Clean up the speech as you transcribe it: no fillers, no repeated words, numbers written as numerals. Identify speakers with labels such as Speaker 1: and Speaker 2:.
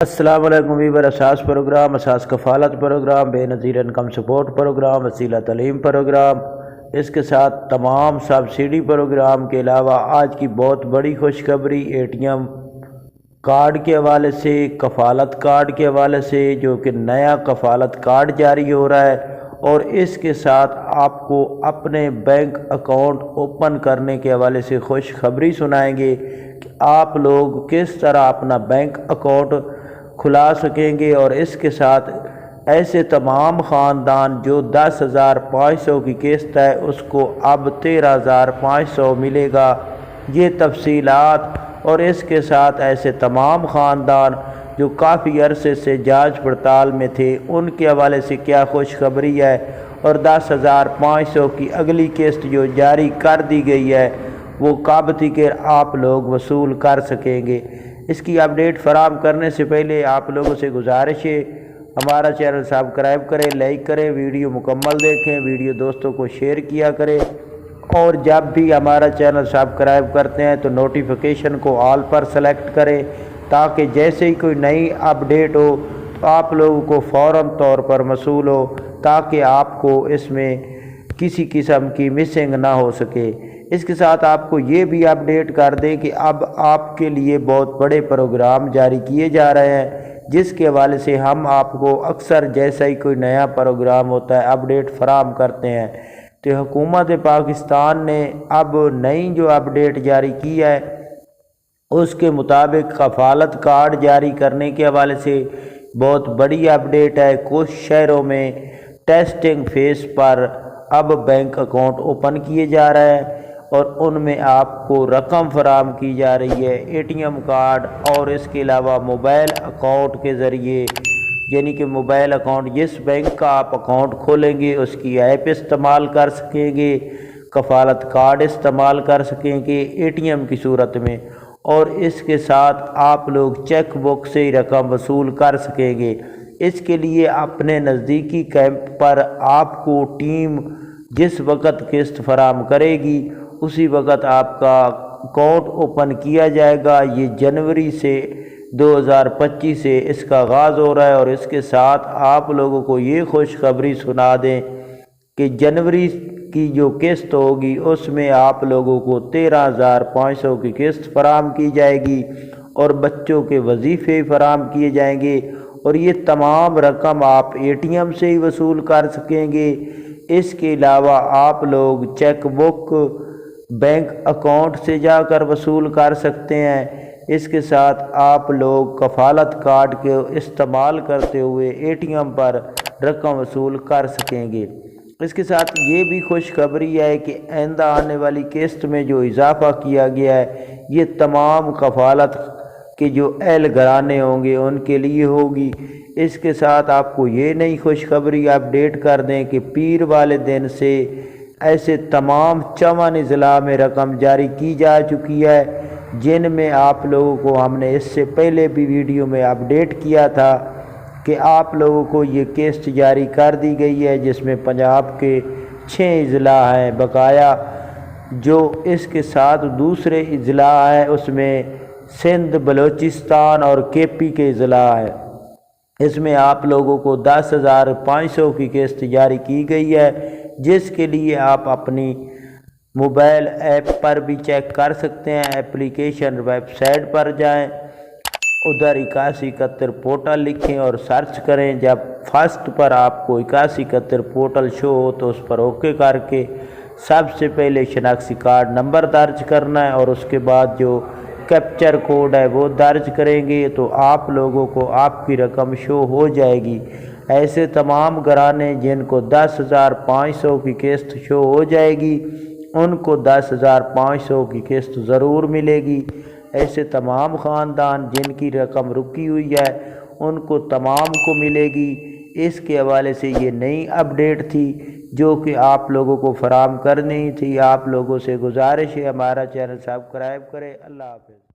Speaker 1: السلام علیکم ویور اساس پروگرام، اساس کفالت پروگرام، بے نظیر انکم سپورٹ پروگرام، وسیلہ تعلیم پروگرام، اس کے ساتھ تمام سبسڈی پروگرام کے علاوہ آج کی بہت بڑی خوشخبری اے ٹی ایم کارڈ کے حوالے سے، کفالت کارڈ کے حوالے سے، جو کہ نیا کفالت کارڈ جاری ہو رہا ہے، اور اس کے ساتھ آپ کو اپنے بینک اکاؤنٹ اوپن کرنے کے حوالے سے خوشخبری سنائیں گے کہ آپ لوگ کس طرح اپنا بینک اکاؤنٹ کھلا سکیں گے، اور اس کے ساتھ ایسے تمام خاندان جو 10,500 کی قسط ہے اس کو اب 13,500 ملے گا۔ یہ تفصیلات اور اس کے ساتھ ایسے تمام خاندان جو کافی عرصے سے جانچ پڑتال میں تھے ان کے حوالے سے کیا خوشخبری ہے، اور 10,500 کی اگلی قسط جو جاری کر دی گئی ہے وہ کب تک آپ لوگ وصول کر سکیں گے۔ اس کی اپڈیٹ فراہم کرنے سے پہلے آپ لوگوں سے گزارش ہے ہمارا چینل سبسکرائب کریں، لائک کریں، ویڈیو مکمل دیکھیں، ویڈیو دوستوں کو شیئر کیا کریں، اور جب بھی ہمارا چینل سبسکرائب کرتے ہیں تو نوٹیفیکیشن کو آل پر سلیکٹ کریں تاکہ جیسے ہی کوئی نئی اپڈیٹ ہو تو آپ لوگوں کو فوراً طور پر موصول ہو، تاکہ آپ کو اس میں کسی قسم کی مسنگ نہ ہو سکے۔ اس کے ساتھ آپ کو یہ بھی اپڈیٹ کر دیں کہ اب آپ کے لیے بہت بڑے پروگرام جاری کیے جا رہے ہیں، جس کے حوالے سے ہم آپ کو اکثر جیسا ہی کوئی نیا پروگرام ہوتا ہے اپڈیٹ فراہم کرتے ہیں۔ تو حکومت پاکستان نے اب نئی جو اپڈیٹ جاری کی ہے اس کے مطابق کفالت کارڈ جاری کرنے کے حوالے سے بہت بڑی اپڈیٹ ہے۔ کچھ شہروں میں ٹیسٹنگ فیس پر اب بینک اکاؤنٹ اوپن کیے جا رہے ہیں، اور ان میں آپ کو رقم فراہم کی جا رہی ہے اے ٹی ایم کارڈ، اور اس کے علاوہ موبائل اکاؤنٹ کے ذریعے، یعنی کہ موبائل اکاؤنٹ جس بینک کا آپ اکاؤنٹ کھولیں گے اس کی ایپ استعمال کر سکیں گے، کفالت کارڈ استعمال کر سکیں گے اے ٹی ایم کی صورت میں، اور اس کے ساتھ آپ لوگ چیک بک سے ہی رقم وصول کر سکیں گے۔ اس کے لیے اپنے نزدیکی کیمپ پر آپ کو ٹیم جس وقت قسط فراہم کرے گی اسی وقت آپ کا اکاؤنٹ اوپن کیا جائے گا۔ یہ جنوری سے 2025 سے اس کا آغاز ہو رہا ہے، اور اس کے ساتھ آپ لوگوں کو یہ خوشخبری سنا دیں کہ جنوری کی جو قسط ہوگی اس میں آپ لوگوں کو 13,500 کی قسط فراہم کی جائے گی، اور بچوں کے وظیفے فراہم کیے جائیں گے، اور یہ تمام رقم آپ اے ٹی ایم سے ہی وصول کر سکیں گے۔ اس کے علاوہ آپ لوگ چیک بک بینک اکاؤنٹ سے جا کر وصول کر سکتے ہیں۔ اس کے ساتھ آپ لوگ کفالت کارڈ کے استعمال کرتے ہوئے اے ٹی ایم پر رقم وصول کر سکیں گے۔ اس کے ساتھ یہ بھی خوشخبری ہے کہ آئندہ آنے والی قسط میں جو اضافہ کیا گیا ہے یہ تمام کفالت کے جو اہل گھرانے ہوں گے ان کے لیے ہوگی۔ اس کے ساتھ آپ کو یہ نئی خوشخبری اپڈیٹ کر دیں کہ پیر والے دن سے ایسے تمام 54 اضلاع میں رقم جاری کی جا چکی ہے، جن میں آپ لوگوں کو ہم نے اس سے پہلے بھی ویڈیو میں اپڈیٹ کیا تھا کہ آپ لوگوں کو یہ قسط جاری کر دی گئی ہے، جس میں پنجاب کے 6 اضلاع ہیں بقایا، جو اس کے ساتھ دوسرے اضلاع ہیں اس میں سندھ، بلوچستان اور کے پی کے اضلاع ہیں۔ اس میں آپ لوگوں کو 10,500 کی قسط جاری کی گئی ہے، جس کے لیے آپ اپنی موبائل ایپ پر بھی چیک کر سکتے ہیں۔ اپلیکیشن ویب سائٹ پر جائیں، ادھر 8171 پورٹل لکھیں اور سرچ کریں۔ جب فرسٹ پر آپ کو 8171 پورٹل شو ہو تو اس پر اوکے کر کے سب سے پہلے شناختی کارڈ نمبر درج کرنا ہے، اور اس کے بعد جو کیپچر کوڈ ہے وہ درج کریں گے تو آپ لوگوں کو آپ کی رقم شو ہو جائے گی۔ ایسے تمام گھرانے جن کو 10,500 کی قسط شو ہو جائے گی ان کو 10,500 کی قسط ضرور ملے گی۔ ایسے تمام خاندان جن کی رقم رکی ہوئی ہے ان کو تمام کو ملے گی۔ اس کے حوالے سے یہ نئی اپڈیٹ تھی جو کہ آپ لوگوں کو فراہم کرنی تھی۔ آپ لوگوں سے گزارش ہے ہمارا چینل سبسکرائب کریں۔ اللہ حافظ۔